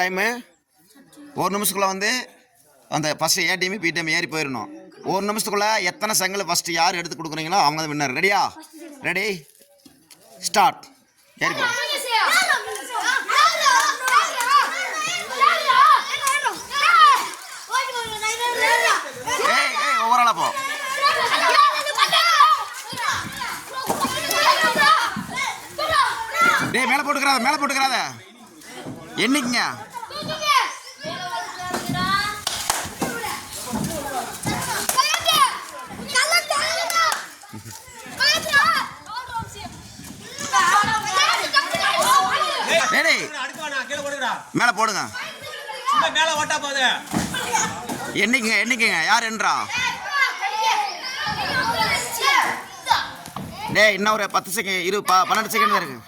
Time 1 நிமிஷத்துக்குள்ளே வந்து அந்த first A team B team ஏறி போயிடணும். 1 நிமிஷத்துக்குள்ளே எத்தனை செங்கல் ஃபஸ்ட்டு யார் எடுத்து கொடுக்குறீங்களோ அவங்க தான் வின்னர். ரெடியா? Ready start. ஏறி போ. ஏய் ஓவராலாக போ. டேய் மேலே போட்டுக்கிறாத என்னைக்குங்க? மேலே போடுங்க. என்னைக்குங்க யார் என்றா? டேய் இன்னும் ஒரு 10 செகண்ட் 12 செகண்ட் தான் இருக்கு.